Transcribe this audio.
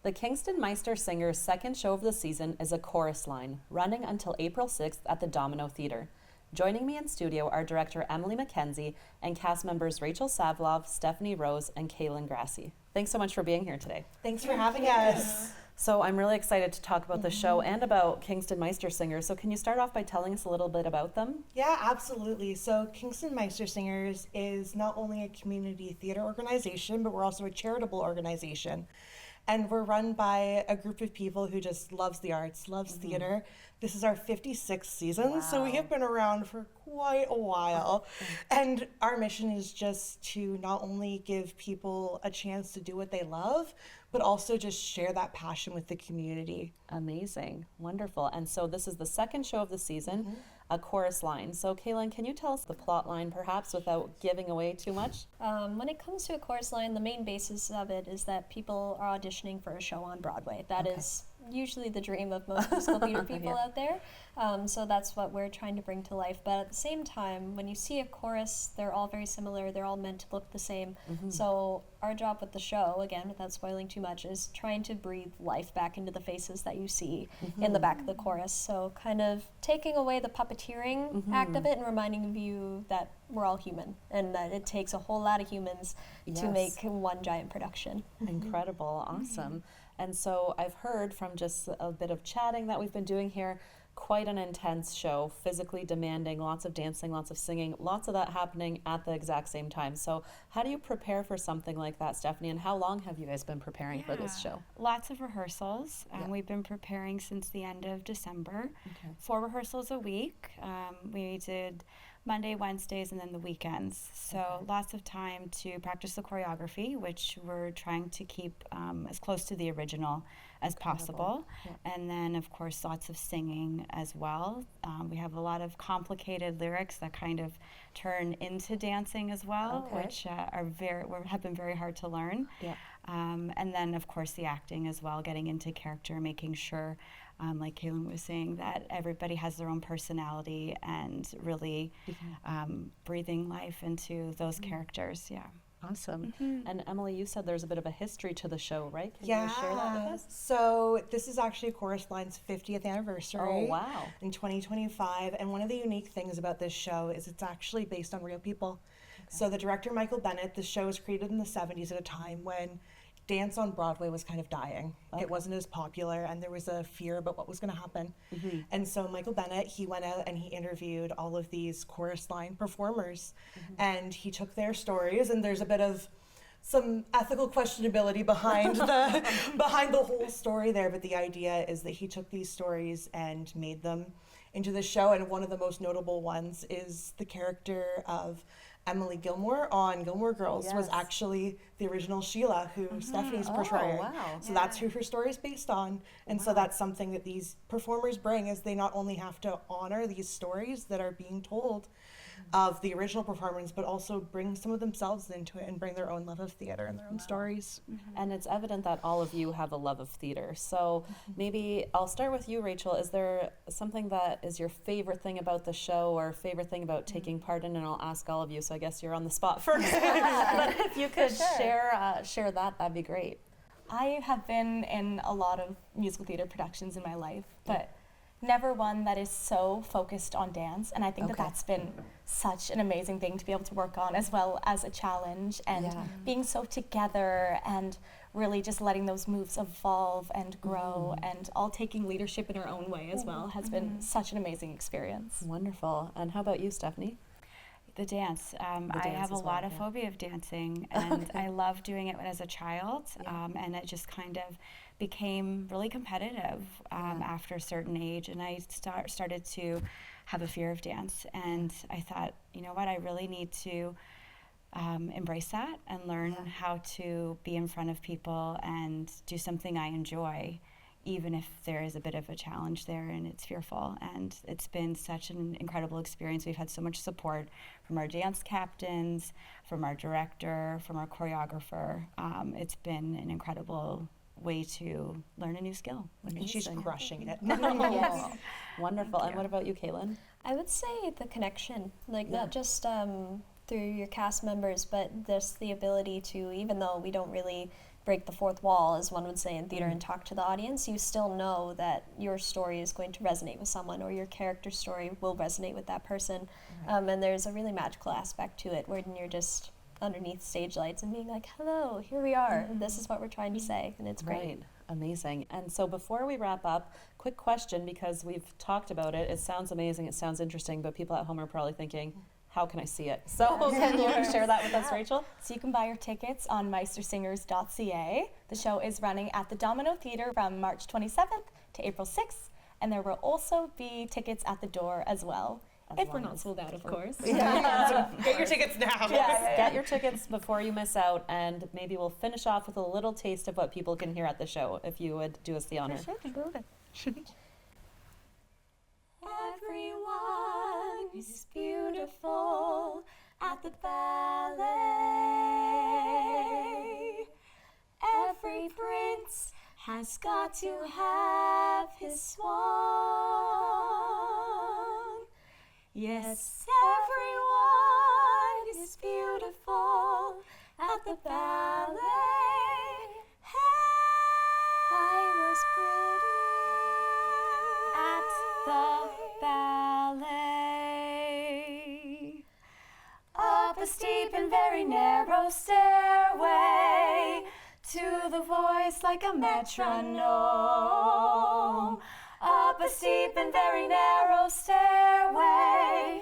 The Kingston Meistersingers' second show of the season is a chorus line, running until April 6th at the Domino Theatre. Joining me in studio are director Emily McKenzie and cast members Rachel Savlov, Stephanie Rose, and Kaylin Grassi. Thanks so much for being here today. Thanks for having us. So I'm really excited to talk about the show and about Kingston Meistersingers. So can you start off by telling us a little bit about them? Yeah, absolutely. So Kingston Meistersingers is not only a community theater organization, but we're also a charitable organization. And we're run by a group of people who just loves the arts, loves theater. This is our 56th season, so we have been around for quite a while. And our mission is just to not only give people a chance to do what they love, but also just share that passion with the community. Amazing. Wonderful. And so this is the second show of the season, a chorus line. So Kaylin, can you tell us the plot line perhaps without giving away too much? When it comes to a chorus line, the main basis of it is that people are auditioning for a show on Broadway. That is usually the dream of most musical theater people out there. So that's what we're trying to bring to life. But at the same time, when you see a chorus, they're all very similar. They're all meant to look the same. So our job with the show, again, without spoiling too much, is trying to breathe life back into the faces that you see in the back of the chorus. So kind of taking away the puppeteering act of it and reminding you that we're all human and that it takes a whole lot of humans to make one giant production. Incredible. Awesome. And so I've heard from just a bit of chatting that we've been doing here, quite an intense show, physically demanding, lots of dancing, lots of singing, lots of that happening at the exact same time. So how do you prepare for something like that, Stephanie, and how long have you guys been preparing for this show? Lots of rehearsals. We've been preparing since the end of December. 4 rehearsals a week. We did Monday, Wednesdays, and then the weekends. So lots of time to practice the choreography, which we're trying to keep as close to the original as possible. And then, of course, lots of singing as well. We have a lot of complicated lyrics that kind of turn into dancing as well, which have been very hard to learn. And then, of course, the acting as well, getting into character, making sure, like Kaylin was saying, that everybody has their own personality and really breathing life into those characters. Awesome. And Emily, you said there's a bit of a history to the show, right? Can you share that with us? So this is actually Chorus Line's 50th anniversary. Oh, wow. In 2025. And one of the unique things about this show is it's actually based on real people. So the director, Michael Bennett, the show was created in the 70s at a time when dance on Broadway was kind of dying. It wasn't as popular and there was a fear about what was going to happen. And so Michael Bennett, he went out and he interviewed all of these chorus line performers and he took their stories, and there's a bit of some ethical questionability behind the whole story there, but the idea is that he took these stories and made them into the show. And one of the most notable ones is the character of Emily Gilmore on Gilmore Girls was actually the original Sheila, who Stephanie's portraying. So that's who her story is based on. And so that's something that these performers bring, is they not only have to honor these stories that are being told of the original performance, but also bring some of themselves into it and bring their own love of theater and their own stories. And it's evident that all of you have a love of theater. So maybe I'll start with you, Rachel. Is there something that is your favorite thing about the show or favorite thing about taking part in? And I'll ask all of you, so I guess you're on the spot first. But if you could share that, that'd be great. I have been in a lot of musical theater productions in my life, but never one that is so focused on dance. And I think that that's been such an amazing thing to be able to work on, as well as a challenge, and being so together and really just letting those moves evolve and grow and all taking leadership in our own way as well has been such an amazing experience. Wonderful. And how about you, Stephanie? The dance. I have a lot of phobia of dancing, and I loved doing it as a child, and it just kind of became really competitive after a certain age, and I started to have a fear of dance, and I thought, you know what, I really need to embrace that and learn how to be in front of people and do something I enjoy, even if there is a bit of a challenge there and it's fearful. And it's been such an incredible experience. We've had so much support from our dance captains, from our director, from our choreographer. It's been an incredible way to learn a new skill. And she's crushing it. Yes. Wonderful. And what about you, Kaylin? I would say the connection, like not just through your cast members, but just the ability to, even though we don't really break the fourth wall, as one would say in theater, and talk to the audience, you still know that your story is going to resonate with someone, or your character story will resonate with that person. And there's a really magical aspect to it, when you're just underneath stage lights and being like, hello, here we are, this is what we're trying to say, and it's great. Right. Amazing. And so before we wrap up, quick question, because we've talked about it. It sounds amazing. It sounds interesting, but people at home are probably thinking, how can I see it? So can you share that with us, Rachel? So you can buy your tickets on meistersingers.ca. The show is running at the Domino Theatre from March 27th to April 6th, and there will also be tickets at the door as well. If we're not sold out, of course. Get your tickets now. Get your tickets before you miss out, and maybe we'll finish off with a little taste of what people can hear at the show, if you would do us the honor. Everyone is beautiful at the ballet. Every prince has got to have his swan. Yes, everyone is beautiful at the ballet. I was pretty at the ballet. Up a steep and very narrow stairway to the voice like a metronome. Up a steep and very narrow stairway